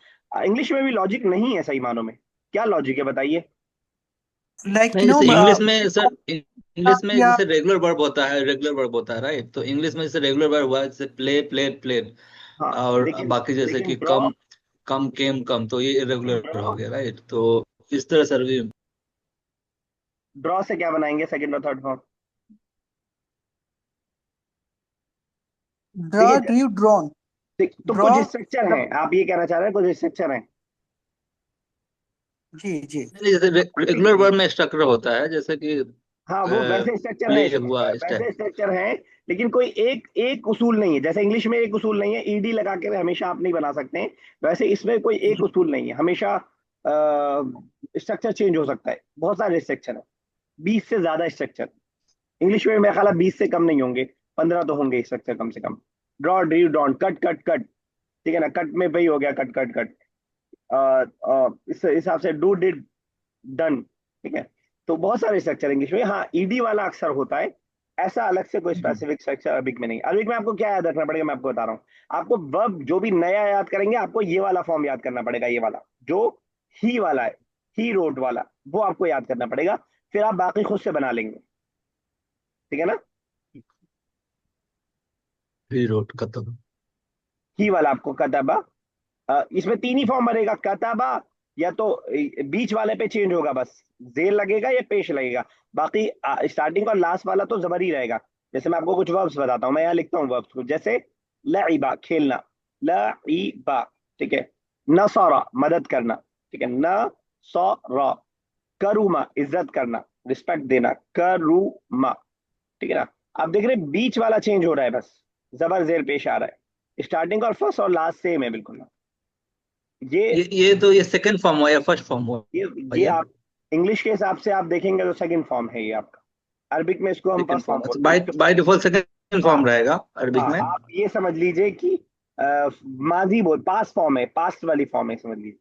Speaker 1: इंग्लिश में भी लॉजिक नहीं है सही मानों में। क्या लॉजिक है बताइए?
Speaker 6: लाइक
Speaker 10: नहीं, जैसे इंग्लिश में सर, इंग्लिश में
Speaker 6: या
Speaker 10: जैसे रेगुलर वर्ब होता है, रेगुलर वर्ब होता है, राइट? तो इंग्लिश में जैसे रेगुलर वर्ब हुआ, जैसे प्ले प्लेड प्लेड,
Speaker 1: हाँ,
Speaker 10: और
Speaker 1: लेकिन
Speaker 10: बाकी जैसे
Speaker 1: लेकिन
Speaker 10: कि कम कम केम कम, तो ये इरेगुलर हो
Speaker 1: ड्रॉ
Speaker 10: गया, राइट? तो इस तरह सर भी।
Speaker 1: ड्रॉ से क्या बनाएंगे सेकंड और थर्ड फॉर्म?
Speaker 6: ड्रॉ,
Speaker 1: देखिए
Speaker 6: ड्रू, ड्रॉन।
Speaker 1: तो
Speaker 6: ड्रॉ,
Speaker 1: कुछ स्ट्रक्चर हैं, आप ये कहना चाह रहे हैं कुछ स्ट्रक्चर हैं।
Speaker 6: जी जी।
Speaker 10: नहीं, जैसे
Speaker 1: ठीक
Speaker 10: रेगुलर
Speaker 1: है,
Speaker 10: वर्ब में स्ट्रक्चर होता है, जैसे कि
Speaker 1: हाँ वो वैसे स्ट्रक्चर हैं,
Speaker 10: प्ले हुआ इस टाइप।
Speaker 1: वैसे स्ट्रक्चर हैं, लेकिन कोई एक एक उसूल नहीं है। जैसे इंग्लिश में एक उसूल नहीं है, ईडी लगा के हमेशा आप नहीं बना सकते हैं, वैसे इसमें कोई एक
Speaker 6: जी
Speaker 1: उसूल नहीं है, हमेशा स्ट्रक्चर चेंज हो सकता है। बहुत सारे स्ट्रक्चर है, 20 से ज्यादा स्ट्रक्चर। इंग्लिश में मेरा ख्याल है 20 से कम नहीं होंगे, 15 तो होंगे स्ट्रक्चर कम से कम। Draw, drew, drawn, cut cut cut, ठीक है ना, कट में वही हो गया, कट कट कट। इस हिसाब से डू, डिड, डन, ठीक है। तो बहुत सारे स्ट्रक्चर इंग्लिश में, हाँ ईडी वाला अक्सर होता है, ऐसा अलग से कोई
Speaker 6: जी।
Speaker 1: स्पेसिफिक स्ट्रक्चर अरबिक में नहीं। अरबिक में आपको क्या याद रखना पड़ेगा, मैं आपको बता रहा हूँ। आपको वर्ब जो भी नया याद करेंगे, आपको ये वाला फॉर्म याद करना पड़ेगा, ये वाला जो ही वाला है, ही रोट वाला, वो आपको याद करना पड़ेगा। फिर आप बाकी खुद से बना लेंगे, ठीक है ना।
Speaker 10: ही रोट खत्म।
Speaker 1: ही वाला आपको कतबा, इसमें तीन ही फॉर्म बनेगा, कतबा, या तो बीच वाले पे चेंज होगा बस, जेल लगेगा या पेश लगेगा। बाकी स्टार्टिंग और लास्ट वाला तो जबर ही रहेगा। जैसे मैं आपको कुछ वर्ब्स बताता हूँ, मैं यहाँ लिखता हूँ वर्ब्स को, जैसे लइबा खेलना, लइबा, ठीक है। नसरा मदद करना, ठीक है, न सौरा। करूमा इज्जत करना, रिस्पेक्ट देना, करूमा, ठीक है ना। आप देख रहे हैं बीच वाला चेंज हो रहा है बस, जबर जेर पेश आ रहा है। स्टार्टिंग और फर्स्ट और लास्ट सेम है बिल्कुल। ये
Speaker 10: ये सेकंड फॉर्म हुआ या फर्स्ट फॉर्म हुआ?
Speaker 1: ये ये
Speaker 10: ये
Speaker 1: आप इंग्लिश के हिसाब से आप देखेंगे तो सेकंड फॉर्म है ये आपका। अरबिक में इसको हम
Speaker 10: सेकंड
Speaker 1: फर्स्ट फॉर्म
Speaker 10: फॉर्म, अच्छा,
Speaker 1: बोलते हैं
Speaker 10: बाय
Speaker 1: इसको।
Speaker 10: बाय डिफॉल्ट सेकंड
Speaker 1: हाँ
Speaker 10: फॉर्म रहेगा अरबिक
Speaker 1: हाँ,
Speaker 10: में।
Speaker 1: आप ये समझ लीजिए कि माजी बोल पास्ट फॉर्म है, पास्ट वाली फॉर्म है, समझ लीजिए।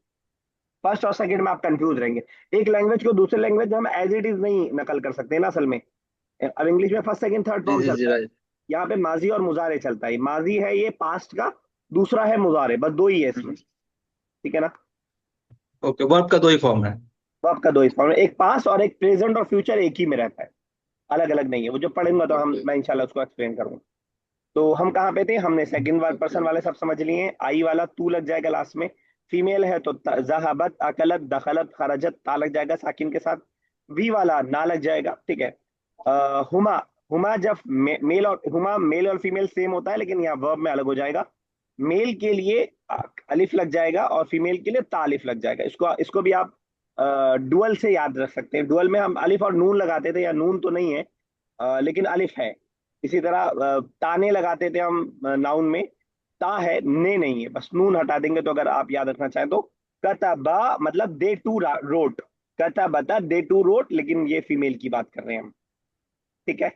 Speaker 1: फर्स्ट और सेकंड में आप कंफ्यूज रहेंगे। एक लैंग्वेज को दूसरे लैंग्वेज में हम एज इट इज नहीं नकल कर सकते ना असल में। अब इंग्लिश में फर्स्ट सेकंड थर्ड
Speaker 10: जी
Speaker 1: फॉर्म
Speaker 10: जी जी,
Speaker 1: चलता है,
Speaker 10: राइट।
Speaker 1: यहाँ पे माजी और मुजारे चलता है। माजी है ये पास्ट का, दूसरा है मुजारे, बस दो ही है इसमें, ठीक है ना।
Speaker 10: ओके, वर्ब का दो ही फॉर्म है।
Speaker 1: वर्ब का दो ही फॉर्म है, एक पास्ट और एक प्रेजेंट और फ्यूचर एक ही में रहता है, अलग अलग नहीं है। वो जो पढ़ेंगे तो हम
Speaker 10: ओके।
Speaker 1: मैं इंशाल्लाह उसको एक्सप्लेन करूंगा। तो हम कहाँ पे थे, हमने सेकंड वर्ड पर्सन वाले सब समझ लिए हैं। आई वाला तू लग जाएगा लास्ट में, फीमेल है तो जहाबत, अकलत, दखलत, खरजत, ता लग जाएगा साकिन के साथ। वी वाला ना लग जाएगा, ठीक है। हुमा, हुमा जब मेल और हुमा मेल और फीमेल सेम होता है, लेकिन यहाँ वर्ब में अलग हो जाएगा। मेल के लिए अलिफ लग जाएगा और फीमेल के लिए ता अलिफ लग जाएगा। इसको इसको भी आप डुअल से याद रख सकते हैं। डुअल में हम अलिफ और नून लगाते थे, या नून तो नहीं है, लेकिन अलिफ है। इसी तरह ताने लगाते थे हम नाउन में, ता है ने नहीं है, बस नून हटा देंगे। तो अगर आप याद रखना चाहें तो कतबा मतलब दे टू रोट, कतबता दे टू रोट, लेकिन ये फीमेल की बात कर रहे हैं हम, ठीक है।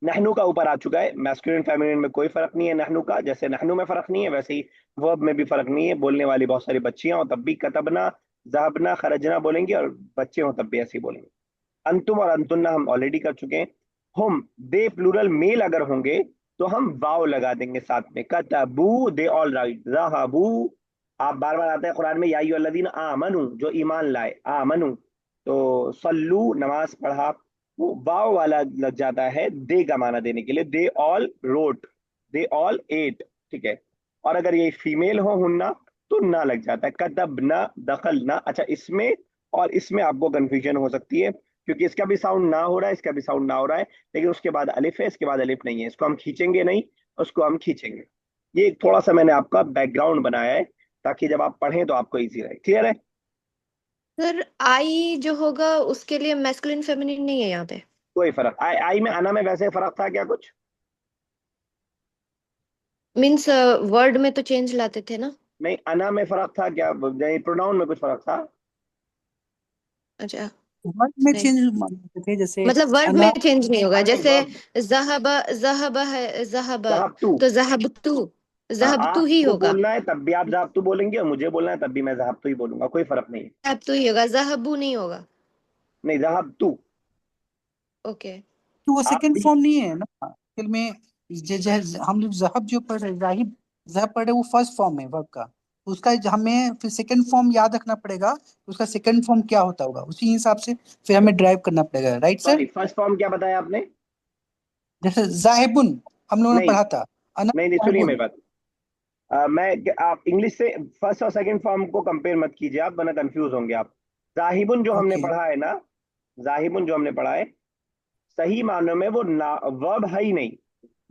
Speaker 1: नहनु का ऊपर आ चुका है, मैस्कुलिन फेमिनिन में कोई फर्क नहीं है नहनु का। जैसे नहनु में फर्क नहीं है, वैसे ही वर्ब में भी फर्क नहीं है। बोलने वाली बहुत सारी बच्चियां हो तब भी कतबना, जहबना, खरजना बोलेंगे, और बच्चे हो तब भी ऐसे ही बोलेंगे। अंतुम और अंतुन्ना हम ऑलरेडी कर चुके हैं। हम दे प्लूरल मेल अगर होंगे तो हम वाव लगा देंगे साथ में, कतबू दे ऑल राइट, ज़हाबू। आप बार बार आते हैं कुरान में, या अय्युहल्लज़ीन आमनू, जो ईमान लाए, आमनू। तो सल्लू नमाज पढ़ा, वो वाव वाला लग जाता है दे का माना देने के लिए, they all wrote, they all ate, ठीक है। और अगर ये फीमेल हो हुन्ना तो ना लग जाता है, कतबना, दखलना। अच्छा, इसमें और इसमें आपको कंफ्यूजन हो सकती है, क्योंकि इसका भी साउंड ना हो रहा है, इसका भी साउंड ना हो रहा है, लेकिन उसके बाद अलिफ है, इसके बाद अलिफ नहीं है। इसको हम खींचेंगे नहीं, उसको हम खींचेंगे। ये एक थोड़ा सा मैंने आपका बैकग्राउंड बनाया है, ताकि जब आप पढ़ें तो आपको इजी रहे। क्लियर है?
Speaker 8: सर आई जो होगा उसके लिए मैस्कुलिन फेमिनिन नहीं है यहाँ पे।
Speaker 1: कोई फर्क आई आई में, आना में वैसे फर्क था क्या कुछ?
Speaker 8: मीन्स वर्ड में तो चेंज लाते थे ना।
Speaker 1: नहीं, अना में फर्क था क्या, प्रोनाउन में कुछ फर्क था?
Speaker 8: अच्छा,
Speaker 6: वर्ड में
Speaker 8: नहीं
Speaker 6: चेंज मानते थे, जैसे
Speaker 8: मतलब वर्ड
Speaker 6: अना।
Speaker 8: में चेंज नहीं होगा।
Speaker 1: नहीं,
Speaker 8: जैसे
Speaker 1: वर्ब,
Speaker 8: जहबा, जहबा है, जहबा
Speaker 1: जहाबतू।
Speaker 8: तो जहबतू,
Speaker 1: हाँ,
Speaker 8: जहबतू ही
Speaker 1: आपको
Speaker 8: होगा।
Speaker 1: बोलना है तब भी आप जहाबतू बोलेंगे, और मुझे बोलना है तब भी मैं जहाबतू ही बोलूंगा, कोई फर्क नहीं है।
Speaker 8: जहबतू ही होगा, जहबू नहीं होगा।
Speaker 1: नहीं, जहाबतू।
Speaker 8: ओके।
Speaker 6: तो वो
Speaker 1: आप
Speaker 6: सेकंड
Speaker 1: भी,
Speaker 6: फॉर्म नहीं है ना फिर में। हम लोग जहब जो पढ़ रहे, जाहिब जहब पढ़ रहे, वो फर्स्ट फॉर्म है वर्ब का। उसका हमें फिर सेकंड फॉर्म याद रखना पड़ेगा, उसका सेकंड फॉर्म क्या होता होगा, उसी हिसाब से फिर हमें ड्राइव करना पड़ेगा, right sir?
Speaker 1: Sorry, first form क्या बताया आपने?
Speaker 6: जैसे जाहिबुन हम लोगों ने
Speaker 1: नहीं
Speaker 6: पढ़ा था, अना
Speaker 1: नहीं नहीं, सुनिए
Speaker 6: जाहिबुन।
Speaker 1: मेरी बात। आप इंग्लिश से फर्स्ट और सेकंड फॉर्म को कंपेयर मत कीजिए, आप वरना कंफ्यूज होंगे आप। जाहिबुन जो हमने
Speaker 6: ओके।
Speaker 1: पढ़ा है ना, जाहिबुन जो हमने पढ़ा है, सही मानों में वो वर्ब है ही नहीं।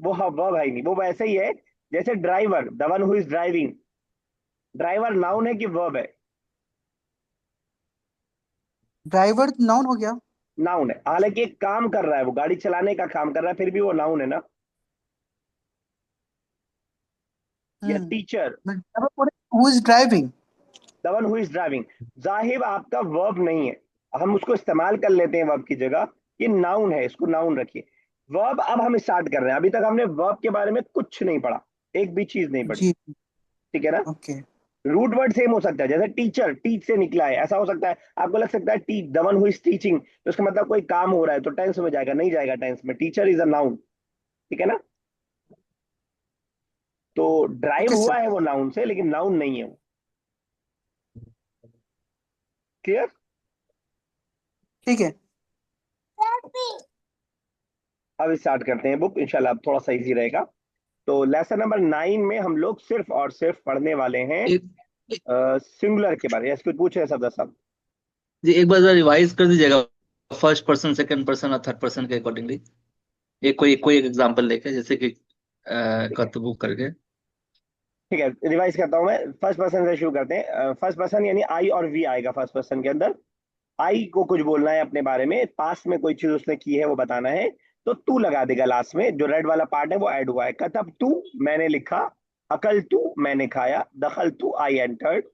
Speaker 1: वो वर्ब है ही नहीं, वो वैसे ही है जैसे driver, the one who is driving. Driver noun है कि वर्ब है?
Speaker 6: ड्राइवर नाउन हो गया।
Speaker 1: नाउन है, हालांकि एक काम कर रहा है, वो गाड़ी चलाने का काम कर रहा है, फिर भी वो नाउन है ना। या teacher,
Speaker 6: who is driving.
Speaker 1: The one who is driving. जाहिब आपका वर्ब नहीं है, हम उसको इस्तेमाल कर लेते हैं वर्ब की जगह। ये नाउन है, इसको नाउन रखिए। वर्ब अब हम स्टार्ट कर रहे हैं, अभी तक हमने वर्ब के बारे में कुछ नहीं पढ़ा, एक भी चीज नहीं पढ़ी।
Speaker 6: जी।
Speaker 1: ठीक है ना?
Speaker 6: ओके।
Speaker 1: रूट वर्ड सेम हो सकता है, जैसे टीचर, टीच से निकला है, ऐसा हो सकता है। आपको लग सकता है teach, the one who is teaching, तो उसका मतलब कोई काम हो रहा है, तो टेंस में जाएगा? नहीं जाएगा टेंस में, टीचर इज अ नाउन। ठीक है ना? तो ड्राइव
Speaker 6: ओके सर।
Speaker 1: हुआ है वो नाउन से, लेकिन नाउन नहीं है वो। क्लियर?
Speaker 6: ठीक है।
Speaker 1: अब स्टार्ट करते हैं बुक, इंशाल्लाह अब थोड़ा सा इजी रहेगा। तो लेसन नंबर 9 में हम लोग सिर्फ और सिर्फ पढ़ने वाले हैं
Speaker 10: एक
Speaker 1: सिंगुलर के बारे में। कुछ पूछ रहे हैं सफदर साहब?
Speaker 10: जी, एक बार रिवाइज कर दीजिएगा, फर्स्ट पर्सन, सेकंड पर्सन और थर्ड पर्सन के अकॉर्डिंगली। एक कोई कोई एक एग्जांपल लेके, जैसे कि
Speaker 1: ठीक है,
Speaker 10: कतबू करके।
Speaker 1: ठीक है, रिवाइज करता हूं मैं। फर्स्ट पर्सन से शुरू करते हैं। फर्स्ट पर्सन यानी आई और वी आएगा फर्स्ट पर्सन के अंदर। आई को कुछ बोलना है अपने बारे में, पास्ट में कोई चीज उसने की है वो बताना है, तो तू लगा देगा लास्ट में। जो रेड वाला पार्ट है वो ऐड हुआ है। कतब तू, मैंने लिखा। अकल तू, मैंने खाया। दखल तू, आई एंटर्ड।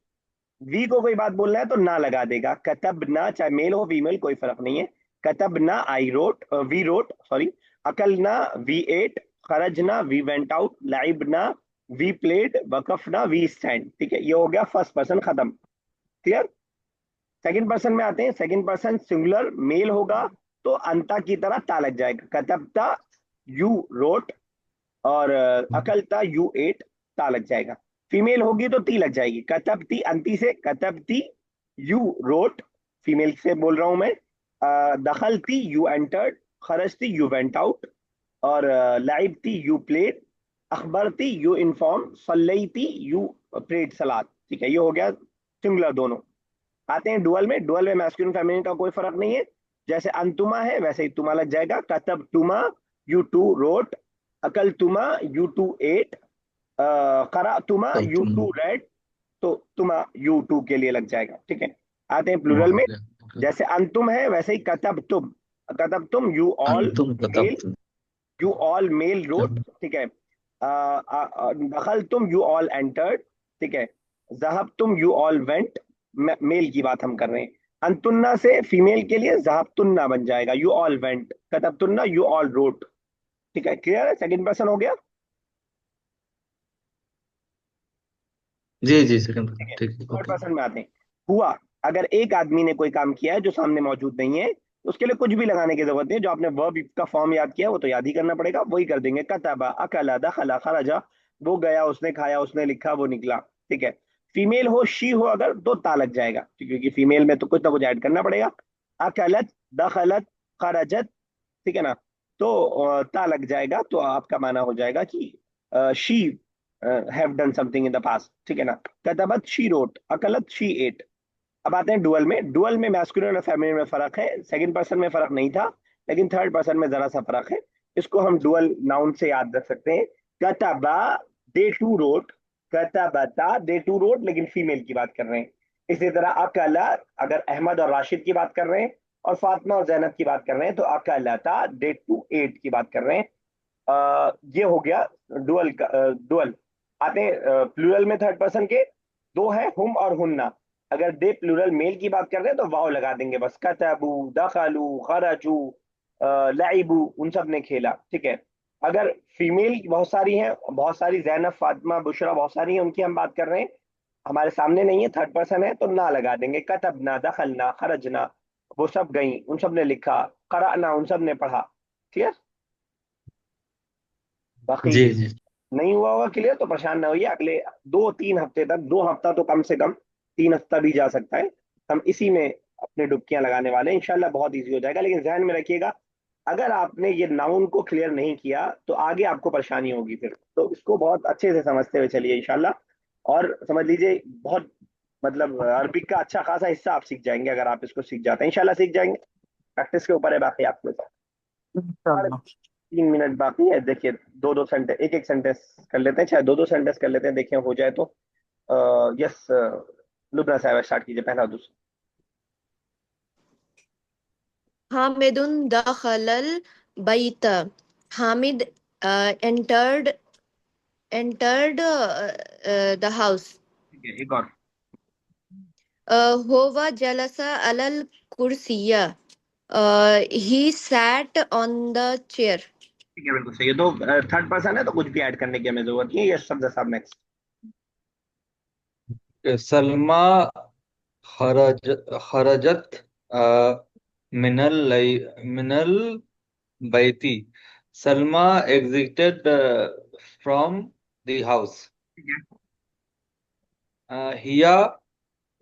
Speaker 1: वी को कोई बात बोलना है तो ना लगा देगा। कतब ना, चाहे मेल हो फीमेल कोई फर्क नहीं है। कतब ना, I wrote, we wrote, sorry. अकल ना, वी एट। खरज ना, वी वेंट आउट। लाइब ना, वी प्लेड। वकफ ना, वी स्टैंड। ठीक है, ये हो गया फर्स्ट पर्सन, खत्म। क्लियर? सेकंड पर्सन में आते हैं। सेकंड पर्सन सिंगुलर मेल होगा तो अंता की तरह ता लग जाएगा। कतबता, यू रोट। और अकलता, यू एट, ता लग जाएगा। फीमेल होगी तो ती लग जाएगी। कतबती, अंती से कतबती, यू रोट, फीमेल से बोल रहा हूं मैं। दखलती, यू एंटर्ड। खरजती, यू वेंट आउट। और लाइबती, यू प्लेड। अखबरती, यू इन्फॉर्म। सल्लैती, यू प्रेड सलात। ठीक है, ये हो गया सिंगुलर दोनों। आते हैं डुअल में। डुअल में मैस्कुलिन फेमिनिन का कोई फर्क नहीं है, जैसे अंतुमा है वैसे ही तुमा लग जाएगा। कतब तुमा, यू टू रोट। अकल तुमा, यू टू एट। करा तुमा,
Speaker 10: कल
Speaker 1: यू
Speaker 10: तुम
Speaker 1: टू रेड। तो तुमा यू टू के लिए लग जाएगा। ठीक है, आते हैं प्लूरल
Speaker 10: हो
Speaker 1: में।
Speaker 10: गया।
Speaker 1: जैसे अंतुम है वैसे ही कतब तुम। कतब तुम, यू ऑल
Speaker 10: अंतुम
Speaker 1: मेल।
Speaker 10: कतब
Speaker 1: यू ऑल मेल रोट। ठीक है। दखल तुम, यू ऑल एंटर्ड। ठीक है। जहब तुम, यू ऑल वेंट। मेल की बात हम कर रहे हैं। अंतुन्ना से फीमेल के लिए जहबतुन्ना बन जाएगा। You all went. कतबतुन्ना, यू ऑल रोट। ठीक है, क्लियर है? सेकंड पर्सन हो गया।
Speaker 10: जी जी, सेकंड
Speaker 1: ठीक
Speaker 10: पर्सन,
Speaker 1: है,
Speaker 10: ठीक है,
Speaker 1: थर्ड
Speaker 10: ओके।
Speaker 1: पर्सन में आते हैं। हुआ, अगर एक आदमी ने कोई काम किया है जो सामने मौजूद नहीं है, तो उसके लिए कुछ भी लगाने की जरूरत नहीं है। जो आपने वर्ब का फॉर्म याद किया वो तो याद ही करना पड़ेगा, वही कर देंगे। कतबा, अकला, दखला, खरजा। वो गया, उसने खाया, उसने लिखा, वो निकला। ठीक है। फीमेल हो, शी हो अगर, तो ता लग जाएगा, क्योंकि फीमेल में तो कुछ ना कुछ ऐड करना पड़ेगा। अकलत, दखलत, खरजत। ठीक है ना? तो ता लग जाएगा, तो आपका माना हो जाएगा कि she have done something in the past. ठीक है ना? कतबत, शी रोट। अकलत, शी एट। अब आते हैं डुअल में। डुअल में मैस्कुलिन और फेमिनिन में फर्क है। सेकंड पर्सन में फर्क नहीं था, लेकिन थर्ड पर्सन में जरा सा फर्क है। इसको हम डुअल नाउन से याद रख सकते हैं। कतबा, दे टू रोट। कतबता, दे टू रोट, लेकिन फीमेल की बात कर रहे हैं। इसी तरह अकला, अगर अहमद और राशिद की बात कर रहे हैं, और फातिमा और जैनब की बात कर रहे हैं, तो अकलता, दे टू एट की बात कर रहे हैं। ये हो गया डुअल का डुअल। आते हैं प्लूरल में थर्ड पर्सन के। दो है, हुम और हुन्ना। अगर दे प्लूरल मेल की बात कर रहे हैं तो वाव लगा देंगे बस। कतबू, दखलू, खरजू, लाइबू, उन सब ने खेला। ठीक है। अगर फीमेल बहुत सारी हैं, बहुत सारी, जैनब, फातिमा, बुशरा, बहुत सारी हैं, उनकी हम बात कर रहे हैं, हमारे सामने नहीं है, थर्ड पर्सन है, तो ना लगा देंगे। कतबना, दखलना, खरजना, वो सब गई, उन सब ने लिखा। कराना, उन सब ने पढ़ा। ठीक है। बाकी
Speaker 10: जी जी।
Speaker 1: नहीं हुआ होगा क्लियर तो परेशान ना होइए, अगले 2-3 हफ्ते तक, 2 हफ्ता तो कम से कम, 3 हफ्ता भी जा सकता है, हम इसी में अपने डुबकियां लगाने वाले हैं। इंशाल्लाह बहुत इजी हो जाएगा। लेकिन ध्यान में रखिएगा, अगर आपने ये नाउन को क्लियर नहीं किया तो आगे आपको परेशानी होगी फिर, तो इसको बहुत अच्छे से समझते हुए चलिए इंशाल्लाह। और समझ लीजिए बहुत, मतलब अरबिक का अच्छा खासा हिस्सा आप सीख जाएंगे अगर आप इसको सीख जाते हैं, इंशाल्लाह सीख जाएंगे। प्रैक्टिस के ऊपर है बाकी आपके साथ।
Speaker 6: इंशाल्लाह।
Speaker 1: 3 मिनट बाकी है, देखिए दो दो सेंटेंस, एक एक सेंटेंस कर लेते हैं, चाहे दो दो सेंटेंस कर लेते हैं, देखिए हो जाए तो। यस, लुबना साहब स्टार्ट कीजिए, पहला और दूसरा।
Speaker 8: हामिदुन दखलल बैत। Hamid entered the house.
Speaker 1: ठीक है, एक और।
Speaker 8: हुवा जलसा अलल कुर्सिया। he sat on the chair.
Speaker 1: ठीक है, बिल्कुल सही है। तो थर्ड पर्सन है तो कुछ भी ऐड करने की हमें जरूरत नहीं है। यस शब्द साहब next.
Speaker 9: Salma खरज खरजत Minal Minal Baiti. Salma exited from the house.
Speaker 1: ठीक है।
Speaker 9: हिया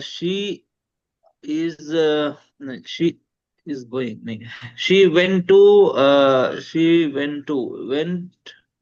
Speaker 9: She is no, she is going no. She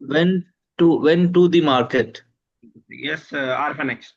Speaker 9: went to the market.
Speaker 1: Yes Arfa next.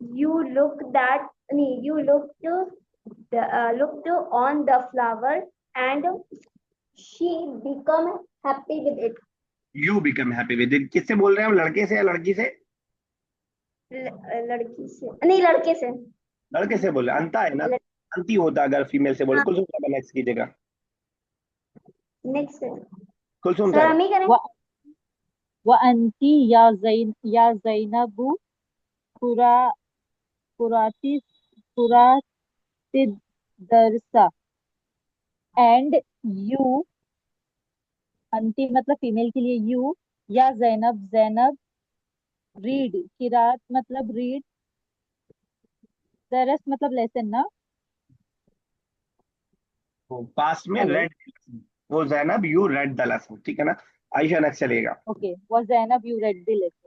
Speaker 3: You looked on the flower and she became happy with it.
Speaker 1: You become happy with it, किससे बोल रहे हैं हम, लड़के से या लड़की से?
Speaker 3: लड़की से नहीं, लड़के से।
Speaker 1: लड़के से बोले, अंता है ना, अंती होता अगर फीमेल से बोले।
Speaker 3: हाँ,
Speaker 1: कुलसुम साहब नेक्स्ट कीजिएगा।
Speaker 3: नेक्स्ट है
Speaker 1: कुलसुम
Speaker 3: सर,
Speaker 1: साहब।
Speaker 3: हम ही करें।
Speaker 7: व अंती या जैनबु कुरा कुराती कुराती दरसा। एंड यू, अंती मतलब फीमेल के लिए यू, या जैनब रीड, किरात मतलब रीड, दरस मतलब लेसन ना।
Speaker 1: वो पास में
Speaker 7: हेलो,
Speaker 1: रेड, वो Zainab you read the lesson, ठीक है ना। आयशा नेक्स्ट चलेगा।
Speaker 7: ओके, व Zainab you read the lesson.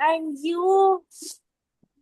Speaker 2: And you,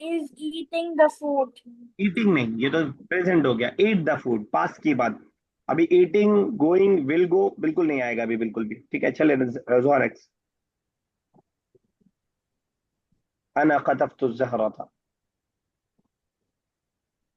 Speaker 2: is eating the food.
Speaker 1: Eating नहीं, ये तो प्रेजेंट हो गया, ईट द फूड पास की बात। अभी ईटिंग, गोइंग, विल गो बिल्कुल नहीं आएगा अभी, बिल्कुल भी। ठीक है, चले रजुआ नेक्स्ट। अना कतफ्तु ज़हरता।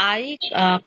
Speaker 4: I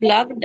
Speaker 4: plucked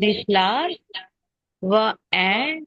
Speaker 4: the flower. and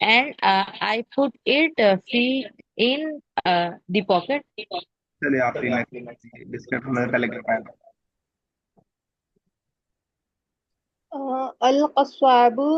Speaker 4: and I put it in the pocket.
Speaker 1: चलिए आखिरी नेक्स्ट, बिस्किट होने से पहले कर पाया।
Speaker 5: अल कस्वाबु